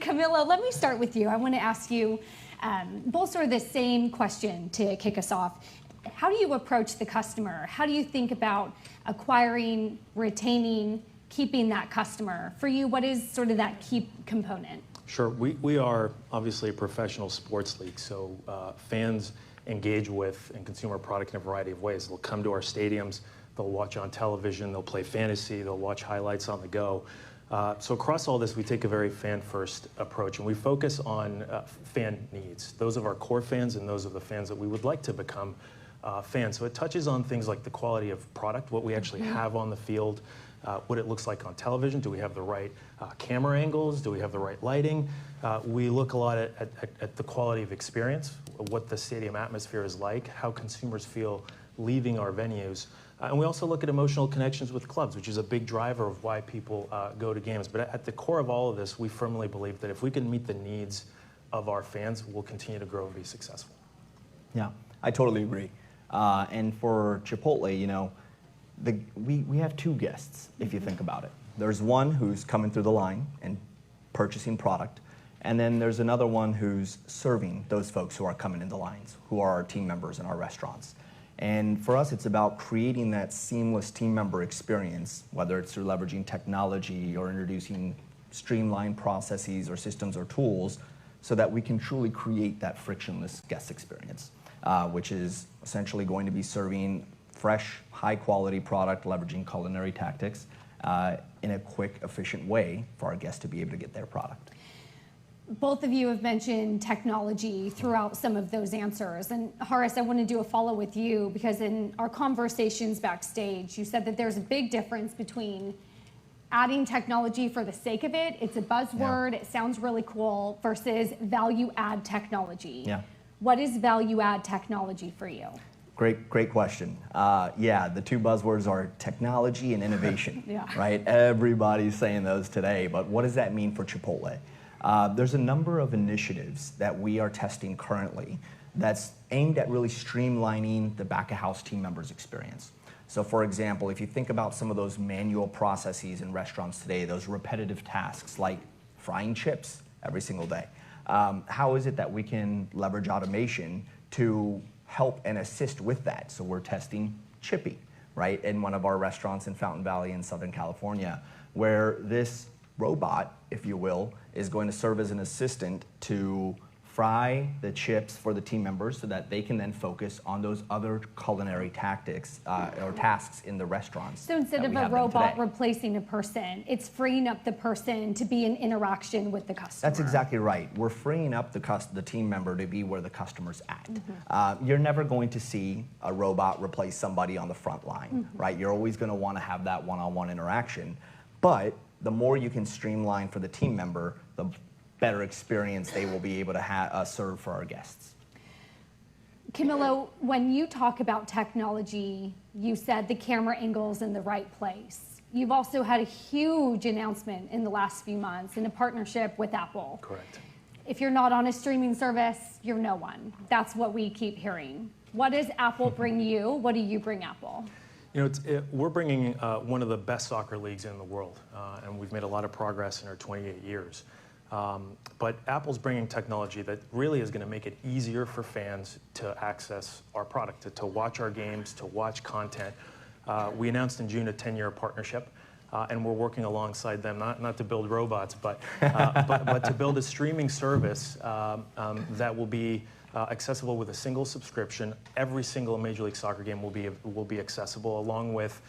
Camilo, let me start with you. I want to ask you both sort of the same question to kick us off. How do you approach the customer? How do you think about acquiring, retaining, keeping that customer? For you, what is sort of that key component? Sure. We are obviously a professional sports league, so fans engage with and consume our product in a variety of ways. They'll come to our stadiums, they'll watch on television, they'll play fantasy, they'll watch highlights on the go. So across all this, we take a very fan-first approach, and we focus on fan needs, those of our core fans and those of the fans that we would like to become fans. So it touches on things like the quality of product, what we actually have on the field, what it looks like on television. Do we have the right camera angles? Do we have the right lighting? We look a lot at the quality of experience, what the stadium atmosphere is like, how consumers feel leaving our venues. And we also look at emotional connections with clubs, which is a big driver of why people go to games. But at the core of all of this, we firmly believe that if we can meet the needs of our fans, we'll continue to grow and be successful. Yeah, I totally agree. And for Chipotle, you know, we have two guests, if you think about it. There's one who's coming through the line and purchasing product, and then there's another one who's serving those folks who are coming in the lines, who are our team members in our restaurants. And for us, it's about creating that seamless team member experience, whether it's through leveraging technology or introducing streamlined processes or systems or tools, so that we can truly create that frictionless guest experience, which is essentially going to be serving fresh, high-quality product, leveraging culinary tactics in a quick, efficient way for our guests to be able to get their product. Both of you have mentioned technology throughout some of those answers. And Horace, I want to do a follow with you because in our conversations backstage, you said that there's a big difference between adding technology for the sake of it, it's a buzzword, it sounds really cool, versus value add technology. Yeah. What is value add technology for you? Great question. Yeah, the two buzzwords are technology and innovation, Yeah. right? Everybody's saying those today, but what does that mean for Chipotle? There's a number of initiatives that we are testing currently that's aimed at really streamlining the back-of-house team members' experience. So for example, if you think about some of those manual processes in restaurants today, those repetitive tasks like frying chips every single day, how is it that we can leverage automation to help and assist with that? So we're testing Chippy, right, in one of our restaurants in Fountain Valley in Southern California, where this robot, if you will, is going to serve as an assistant to fry the chips for the team members so that they can then focus on those other culinary tactics or tasks in the restaurants. So instead of a robot replacing a person, it's freeing up the person to be in interaction with the customer. That's exactly right. We're freeing up the team member to be where the customer's at. You're never going to see a robot replace somebody on the front line, right? You're always going to want to have that one-on-one interaction. But the more you can streamline for the team member, the better experience they will be able to serve for our guests. Camilo, when you talk about technology, you said the camera angle's in the right place. You've also had a huge announcement in the last few months in a partnership with Apple. Correct. If you're not on a streaming service, you're no one. That's what we keep hearing. What does Apple bring you? What do you bring Apple? You know, we're bringing one of the best soccer leagues in the world, and we've made a lot of progress in our 28 years. But Apple's bringing technology that really is going to make it easier for fans to access our product, to watch our games, to watch content. We announced in June a 10-year partnership, and we're working alongside them, not to build robots, but to build a streaming service that will be accessible with a single subscription. Every single Major League Soccer game will be accessible, along with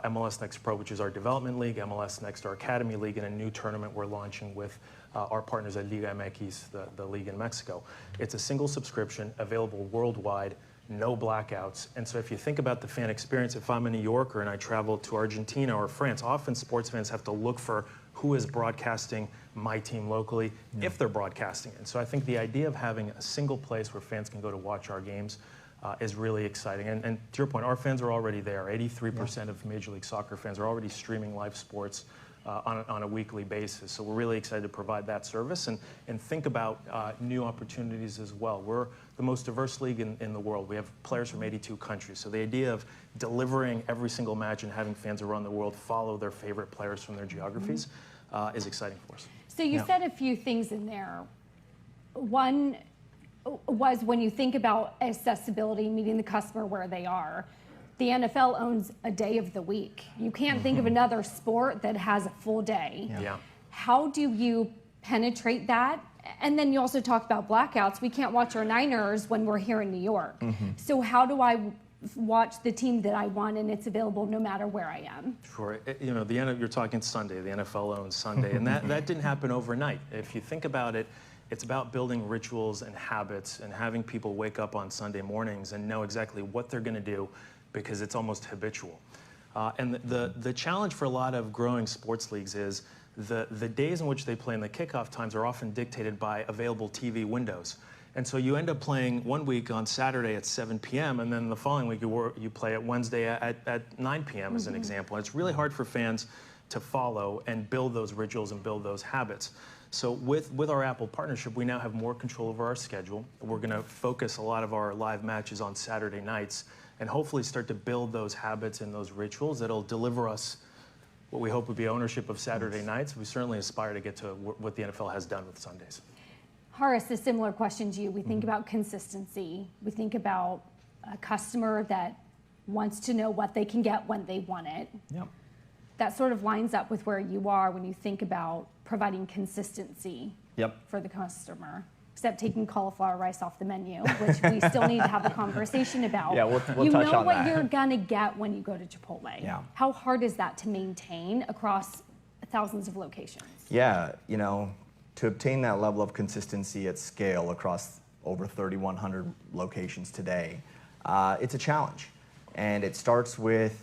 MLS Next Pro, which is our development league, MLS Next, our academy league, and a new tournament we're launching with our partners at Liga MX, the league in Mexico. It's a single subscription, available worldwide, no blackouts. And so if you think about the fan experience, if I'm a New Yorker and I travel to Argentina or France, often sports fans have to look for who is broadcasting my team locally, if they're broadcasting it. And so I think the idea of having a single place where fans can go to watch our games is really exciting. And to your point, our fans are already there. 83% of Major League Soccer fans are already streaming live sports on a weekly basis. So we're really excited to provide that service and think about new opportunities as well. We're the most diverse league in the world. We have players from 82 countries. So the idea of delivering every single match and having fans around the world follow their favorite players from their geographies is exciting for us. So you said a few things in there. One was when you think about accessibility, meeting the customer where they are, the NFL owns a day of the week. You can't think of another sport that has a full day. Yeah. How do you penetrate that? And then you also talk about blackouts. We can't watch our Niners when we're here in New York. So how do I watch the team that I want and it's available no matter where I am? Sure. You know, you're talking Sunday. The NFL owns Sunday, and that didn't happen overnight. If you think about it, it's about building rituals and habits and having people wake up on Sunday mornings and know exactly what they're going to do because it's almost habitual. And the challenge for a lot of growing sports leagues is the days in which they play and the kickoff times are often dictated by available TV windows. And so you end up playing one week on Saturday at 7 p.m. and then the following week you play at Wednesday at 9 p.m. as an example. And it's really hard for fans to follow and build those rituals and build those habits. So with our Apple partnership, we now have more control over our schedule. We're going to focus a lot of our live matches on Saturday nights and hopefully start to build those habits and those rituals that'll deliver us what we hope would be ownership of Saturday nights. We certainly aspire to get to what the NFL has done with Sundays. Horace, a similar question to you. We think about consistency. We think about a customer that wants to know what they can get when they want it. Yep. That sort of lines up with where you are when you think about providing consistency for the customer, except taking cauliflower rice off the menu, which we still need to have a conversation about. Yeah, we'll touch on that. You know what you're going to get when you go to Chipotle. Yeah. How hard is that to maintain across thousands of locations? Yeah, you know, to obtain that level of consistency at scale across over 3,100 locations today, it's a challenge. And it starts with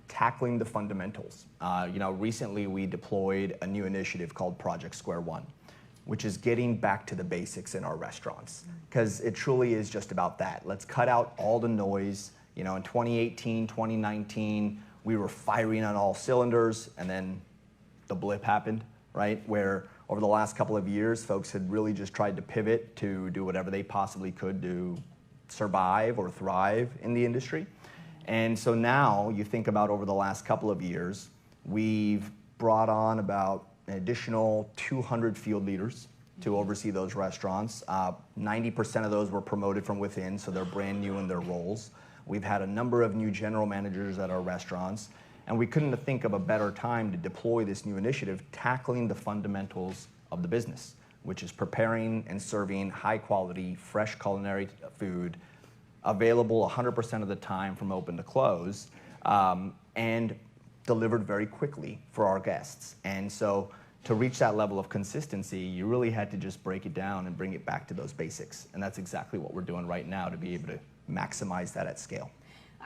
tackling the fundamentals. You know, recently we deployed a new initiative called Project Square One, which is getting back to the basics in our restaurants. Because it truly is just about that. Let's cut out all the noise. You know, in 2018, 2019, we were firing on all cylinders, and then the blip happened, right? Where over the last couple of years, folks had really just tried to pivot to do whatever they possibly could to survive or thrive in the industry. And so now you think about over the last couple of years, we've brought on about an additional 200 field leaders to oversee those restaurants. 90% of those were promoted from within, so they're brand new in their roles. We've had a number of new general managers at our restaurants, and we couldn't think of a better time to deploy this new initiative, tackling the fundamentals of the business, which is preparing and serving high-quality, fresh culinary food, available 100% of the time from open to close, and delivered very quickly for our guests. And so to reach that level of consistency, you really had to just break it down and bring it back to those basics. And that's exactly what we're doing right now to be able to maximize that at scale.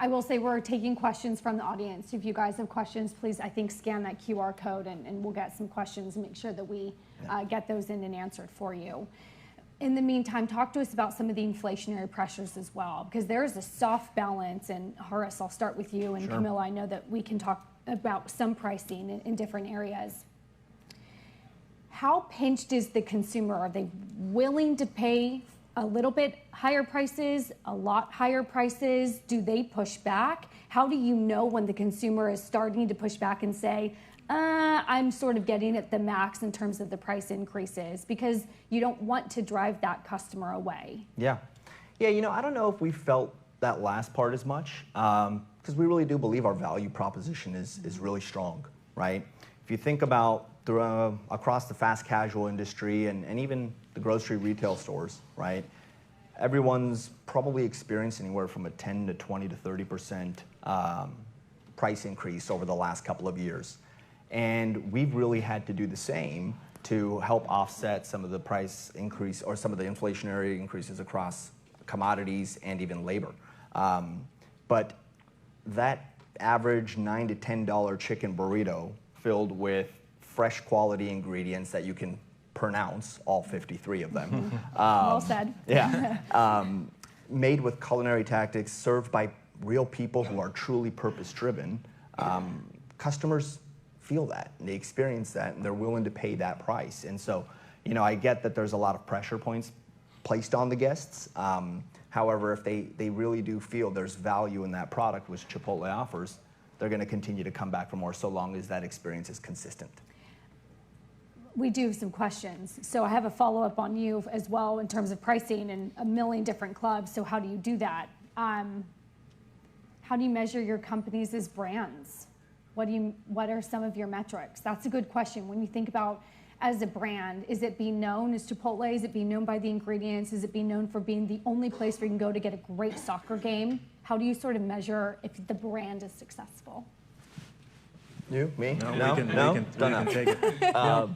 I will say we're taking questions from the audience. If you guys have questions, please, I think, scan that QR code and we'll get some questions and make sure that we get those in and answered for you. In the meantime, talk to us about some of the inflationary pressures as well, because there is a soft balance. And Horace, I'll start with you. And Camilo, I know that we can talk about some pricing in different areas. How pinched is the consumer? Are they willing to pay a little bit higher prices, a lot higher prices? Do they push back? How do you know when the consumer is starting to push back and say, I'm sort of getting at the max in terms of the price increases, because you don't want to drive that customer away? Yeah, you know, I don't know if we felt that last part as much, because we really do believe our value proposition is really strong, right? If you think about across the fast casual industry and even the grocery retail stores, right? Everyone's probably experienced anywhere from a 10 to 20 to 30% price increase over the last couple of years. And we've really had to do the same to help offset some of the price increase or some of the inflationary increases across commodities and even labor. But that average $9 to $10 chicken burrito filled with fresh quality ingredients that you can pronounce, all 53 of them. Well said. Yeah. Made with culinary tactics, served by real people who are truly purpose-driven. Customers feel that, and they experience that, and they're willing to pay that price. And so, you know, I get that there's a lot of pressure points placed on the guests. However, if they really do feel there's value in that product, which Chipotle offers, they're going to continue to come back for more so long as that experience is consistent. We do have some questions. So I have a follow-up on you as well in terms of pricing and a million different clubs. So how do you do that? How do you measure your companies as brands? What are some of your metrics? That's a good question. When you think about as a brand, is it being known as Chipotle? Is it being known by the ingredients? Is it being known for being the only place where you can go to get a great soccer game? How do you sort of measure if the brand is successful? You? Me? No? We can take it.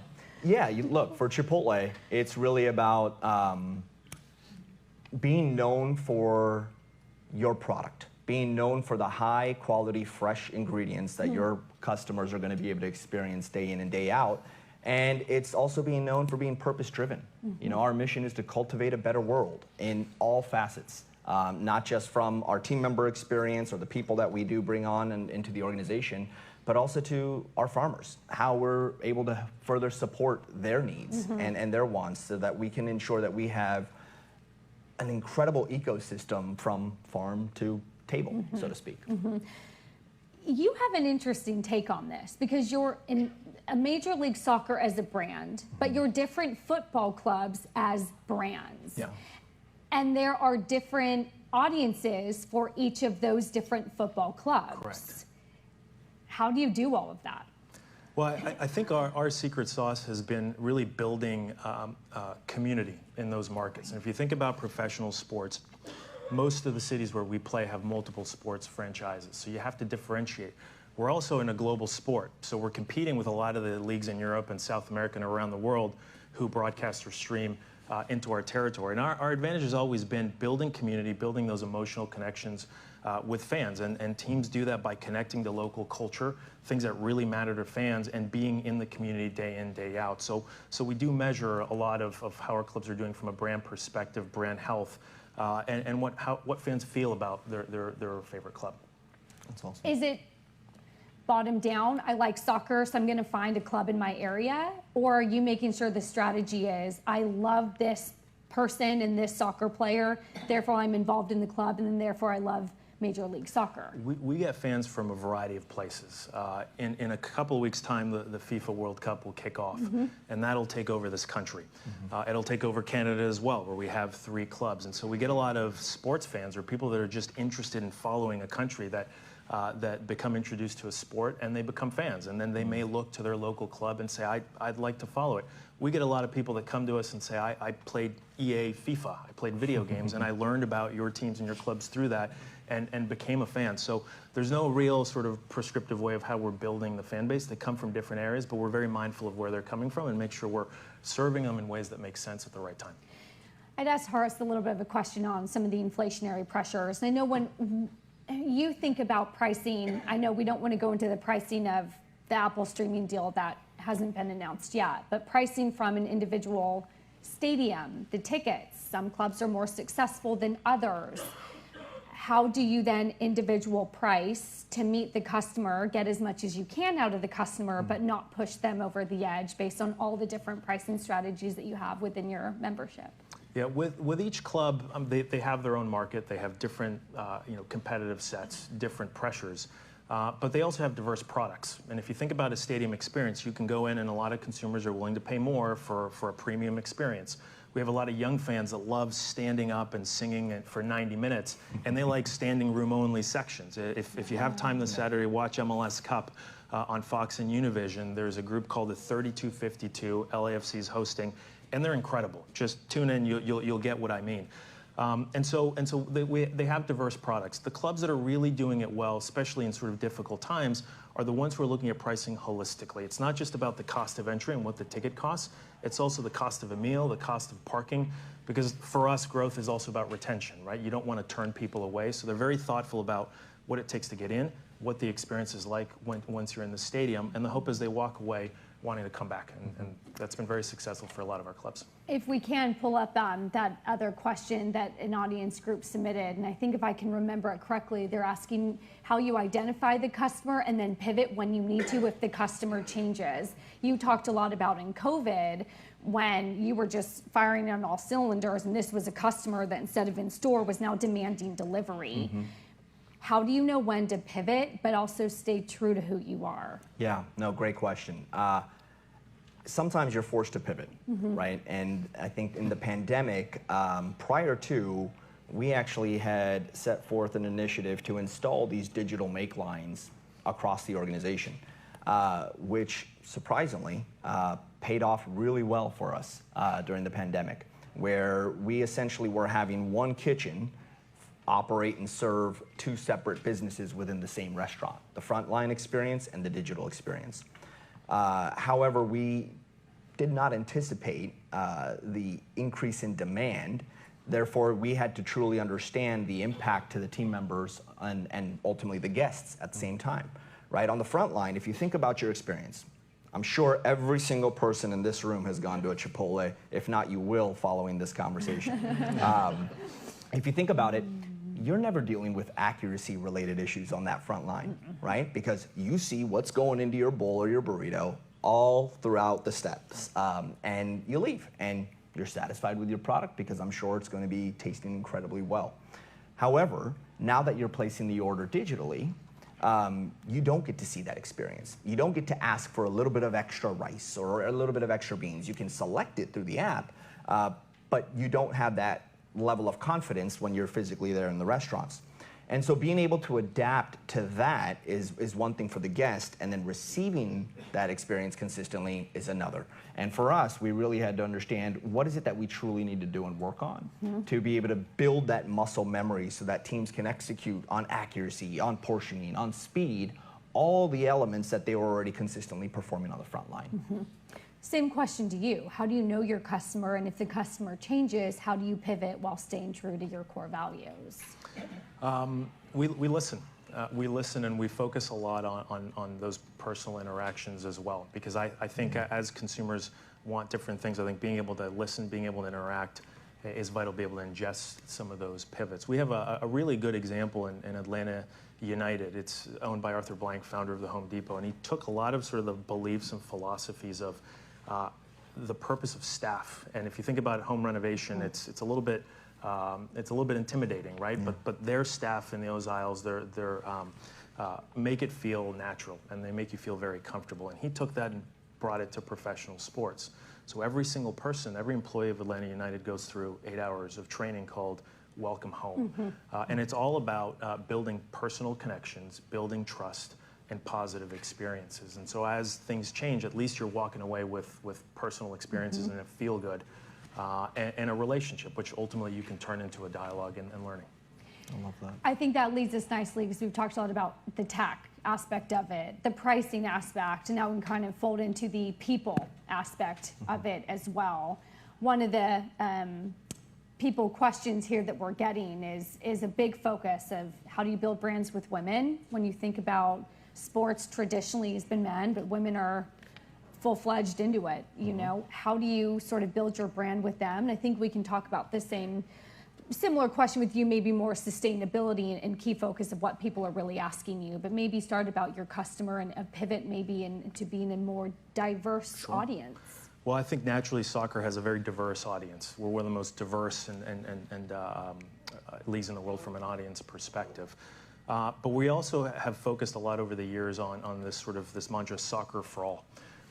Yeah, look, for Chipotle, it's really about being known for your product, being known for the high quality, fresh ingredients that your customers are going to be able to experience day in and day out. And it's also being known for being purpose driven. You know, our mission is to cultivate a better world in all facets, not just from our team member experience or the people that we do bring on and into the organization, but also to our farmers, how we're able to further support their needs and their wants so that we can ensure that we have an incredible ecosystem from farm to table, so to speak. You have an interesting take on this because you're in a Major League Soccer as a brand, but you're different football clubs as brands. Yeah. And there are different audiences for each of those different football clubs. Correct. How do you do all of that? Well, I think our secret sauce has been really building community in those markets. And if you think about professional sports, most of the cities where we play have multiple sports franchises, so you have to differentiate. We're also in a global sport, so we're competing with a lot of the leagues in Europe and South America and around the world who broadcast or stream into our territory. And our advantage has always been building community, building those emotional connections with fans. And teams do that by connecting to local culture, things that really matter to fans, and being in the community day in, day out. So we do measure a lot of how our clubs are doing from a brand perspective, brand health, and what fans feel about their favorite club. That's awesome. Is it bottom down, I like soccer, so I'm going to find a club in my area? Or are you making sure the strategy is, I love this person and this soccer player, therefore I'm involved in the club, and then therefore I love Major League Soccer? We get fans from a variety of places. In a couple of weeks' time, the FIFA World Cup will kick off, and that'll take over this country. It'll take over Canada as well, where we have 3 clubs. And so we get a lot of sports fans or people that are just interested in following a country that become introduced to a sport, and they become fans. And then they may look to their local club and say, I'd like to follow it. We get a lot of people that come to us and say, I played EA FIFA, I played video games, and I learned about your teams and your clubs through that, and became a fan. So there's no real sort of prescriptive way of how we're building the fan base. They come from different areas, but we're very mindful of where they're coming from and make sure we're serving them in ways that make sense at the right time. I'd ask Horace a little bit of a question on some of the inflationary pressures. I know when you think about pricing, I know we don't want to go into the pricing of the Apple streaming deal that hasn't been announced yet, but pricing from an individual stadium, the tickets, some clubs are more successful than others. How do you then individual price to meet the customer, get as much as you can out of the customer, but not push them over the edge based on all the different pricing strategies that you have within your membership? Yeah, with each club, they have their own market. They have different competitive sets, different pressures, but they also have diverse products. And if you think about a stadium experience, you can go in and a lot of consumers are willing to pay more for a premium experience. We have a lot of young fans that love standing up and singing for 90 minutes, and they like standing room only sections. If you have time this Saturday, watch MLS Cup on Fox and Univision. There's a group called the 3252, LAFC is hosting, and they're incredible. Just tune in, you'll get what I mean. And so they have diverse products. The clubs that are really doing it well, especially in sort of difficult times, are the ones who are looking at pricing holistically. It's not just about the cost of entry and what the ticket costs. It's also the cost of a meal, the cost of parking, because for us, growth is also about retention, right? You don't want to turn people away. So they're very thoughtful about what it takes to get in, what the experience is like once you're in the stadium, and the hope is they walk away wanting to come back, and that's been very successful for a lot of our clubs. If we can pull up that other question that an audience group submitted, and I think if I can remember it correctly, they're asking how you identify the customer and then pivot when you need to if the customer changes. You talked a lot about in COVID when you were just firing on all cylinders, and this was a customer that instead of in store was now demanding delivery. How do you know when to pivot, but also stay true to who you are? Yeah, no, great question. sometimes you're forced to pivot, right? And I think in the pandemic, prior to, we actually had set forth an initiative to install these digital make lines across the organization, which surprisingly paid off really well for us during the pandemic, where we essentially were having one kitchen operate and serve two separate businesses within the same restaurant, the frontline experience and the digital experience. However, we did not anticipate the increase in demand. Therefore, we had to truly understand the impact to the team members and ultimately the guests at the same time, right? On the front line, if you think about your experience, I'm sure every single person in this room has gone to a Chipotle. If not, you will following this conversation. If you think about it, you're never dealing with accuracy-related issues on that front line, right? Because you see what's going into your bowl or your burrito all throughout the steps, and you leave, and you're satisfied with your product because I'm sure it's going to be tasting incredibly well. However, now that you're placing the order digitally, you don't get to see that experience. You don't get to ask for a little bit of extra rice or a little bit of extra beans. You can select it through the app, but you don't have that level of confidence when you're physically there in the restaurants. And so being able to adapt to that is one thing for the guest, and then receiving that experience consistently is another. And for us, we really had to understand what is it that we truly need to do and work on to be able to build that muscle memory so that teams can execute on accuracy, on portioning, on speed, all the elements that they were already consistently performing on the front line. Same question to you. How do you know your customer, and if the customer changes, how do you pivot while staying true to your core values? We listen. We listen, and we focus a lot on those personal interactions as well, because I think as consumers want different things, I think being able to listen, being able to interact is vital to be able to ingest some of those pivots. We have a really good example in Atlanta United. It's owned by Arthur Blank, founder of the Home Depot, and he took a lot of sort of the beliefs and philosophies of the purpose of staff. And if you think about home renovation, it's a little bit intimidating, right? But their staff in those aisles, they're make it feel natural, and they make you feel very comfortable. And he took that and brought it to professional sports. So every single person, every employee of Atlanta United goes through 8 hours of training called Welcome Home. And it's all about building personal connections, building trust, and positive experiences. And so as things change, at least you're walking away with personal experiences and a feel good. And a relationship, which ultimately you can turn into a dialogue and learning. I love that. I think that leads us nicely, because we've talked a lot about the tech aspect of it, the pricing aspect, and now we can kind of fold into the people aspect of it as well. One of the people questions here that we're getting is a big focus of how do you build brands with women. When you think about sports, traditionally has been men, but women are full-fledged into it, you know. How do you sort of build your brand with them? And I think we can talk about the similar question with you, maybe more sustainability and key focus of what people are really asking you, but maybe start about your customer and a pivot maybe into being a more diverse audience. Well, I think naturally soccer has a very diverse audience. We're one of the most diverse and leagues in the world from an audience perspective. But we also have focused a lot over the years on this mantra, soccer for all.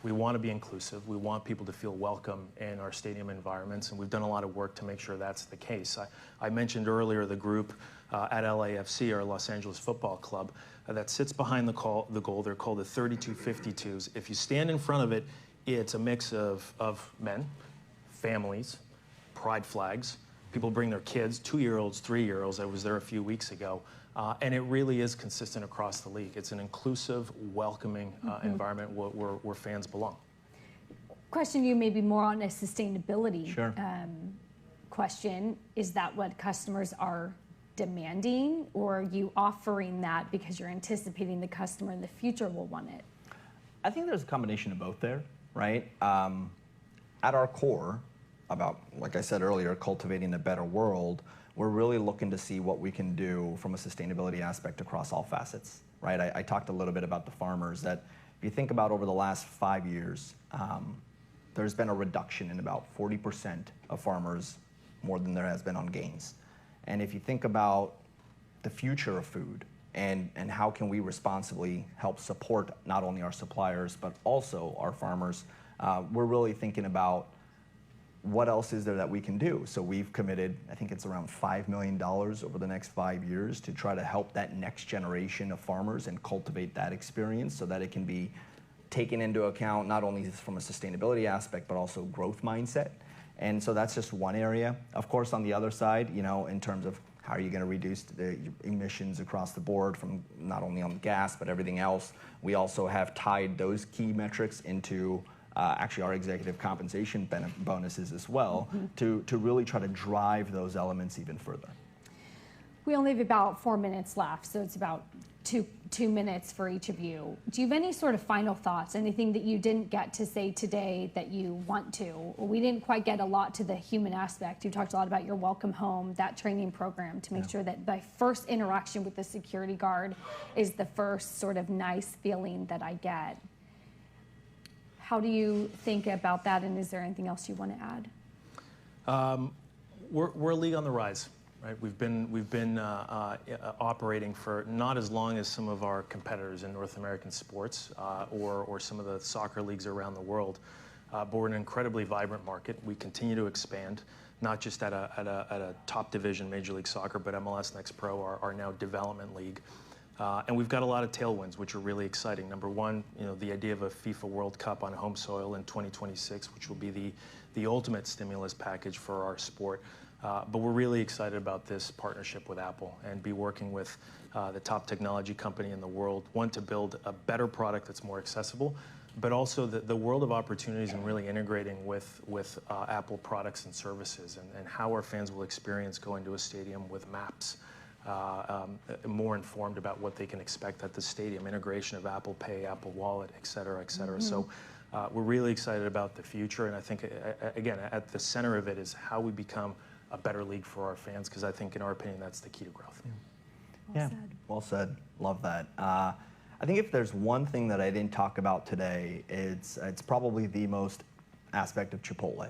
We want to be inclusive. We want people to feel welcome in our stadium environments, and we've done a lot of work to make sure that's the case. I mentioned earlier the group at LAFC, our Los Angeles Football Club, that sits behind the goal. They're called the 3252s. If you stand in front of it, it's a mix of men, families, pride flags. People bring their kids, 2-year-olds, 3-year-olds. I was there a few weeks ago. And it really is consistent across the league. It's an inclusive, welcoming environment where fans belong. Question you maybe more on a sustainability Sure. Question. Is that what customers are demanding, or are you offering that because you're anticipating the customer in the future will want it? I think there's a combination of both there, right? At our core, about, like I said earlier, cultivating a better world, we're really looking to see what we can do from a sustainability aspect across all facets, right? I talked a little bit about the farmers, that if you think about over the last 5 years, there's been a reduction in about 40% of farmers more than there has been on gains. And if you think about the future of food and how can we responsibly help support not only our suppliers, but also our farmers, we're really thinking about what else is there that we can do. So we've committed, I think it's around $5 million over the next 5 years to try to help that next generation of farmers and cultivate that experience so that it can be taken into account not only from a sustainability aspect, but also growth mindset. And so that's just one area. Of course, on the other side, in terms of how are you going to reduce the emissions across the board from not only on gas, but everything else, we also have tied those key metrics into actually our executive compensation bonuses as well, to really try to drive those elements even further. We only have about 4 minutes left, so it's about two minutes for each of you. Do you have any sort of final thoughts, anything that you didn't get to say today that you want to? We didn't quite get a lot to the human aspect. You talked a lot about your welcome home, that training program to make sure that my first interaction with the security guard is the first sort of nice feeling that I get. How do you think about that, and is there anything else you want to add? We're a league on the rise, right? We've been operating for not as long as some of our competitors in North American sports or some of the soccer leagues around the world, but we're an incredibly vibrant market. We continue to expand, not just at a top division Major League Soccer, but MLS Next Pro, our now development league. And we've got a lot of tailwinds, which are really exciting. Number one, the idea of a FIFA World Cup on home soil in 2026, which will be the ultimate stimulus package for our sport. But we're really excited about this partnership with Apple and be working with the top technology company in the world, one, to build a better product that's more accessible, but also the world of opportunities and really integrating with Apple products and services and how our fans will experience going to a stadium with maps. More informed about what they can expect at the stadium, integration of Apple Pay, Apple Wallet, et cetera, et cetera. So we're really excited about the future, and I think, again, at the center of it is how we become a better league for our fans, because I think, in our opinion, that's the key to growth. Yeah, well said. Love that. I think if there's one thing that I didn't talk about today, it's probably the most aspect of Chipotle,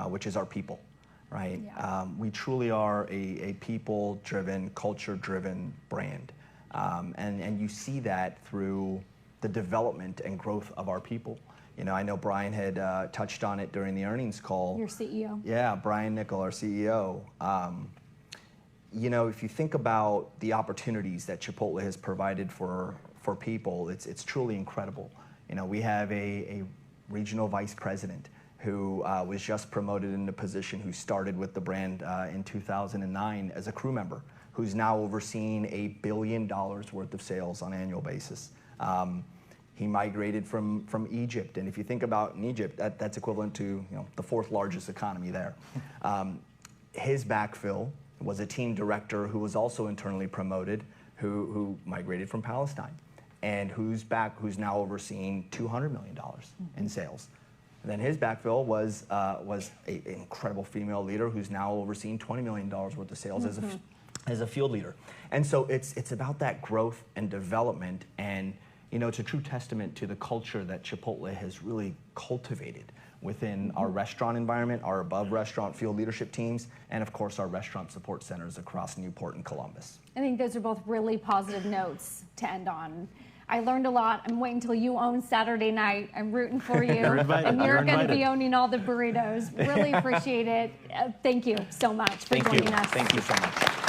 which is our people. Right? Yeah. We truly are a people-driven, culture-driven brand. And you see that through the development and growth of our people. I know Brian had touched on it during the earnings call. Your CEO. Yeah, Brian Nichol, our CEO. If you think about the opportunities that Chipotle has provided for people, it's truly incredible. We have a regional vice president who was just promoted into position, who started with the brand in 2009 as a crew member, who's now overseeing $1 billion worth of sales on an annual basis. He migrated from Egypt, and if you think about in Egypt, that's equivalent to the fourth largest economy there. His backfill was a team director who was also internally promoted, who migrated from Palestine, and who's now overseeing $200 million in sales. And then his backfill was an incredible female leader who's now overseeing $20 million worth of sales as a field leader. And so it's about that growth and development, and it's a true testament to the culture that Chipotle has really cultivated within our restaurant environment, our above restaurant field leadership teams, and of course our restaurant support centers across Newport and Columbus. I think those are both really positive notes to end on. I learned a lot. I'm waiting until you own Saturday night. I'm rooting for you. You're invited. And you're going to be invited. owning all the burritos. Really appreciate it. Thank you so much for joining us. Thank you so much.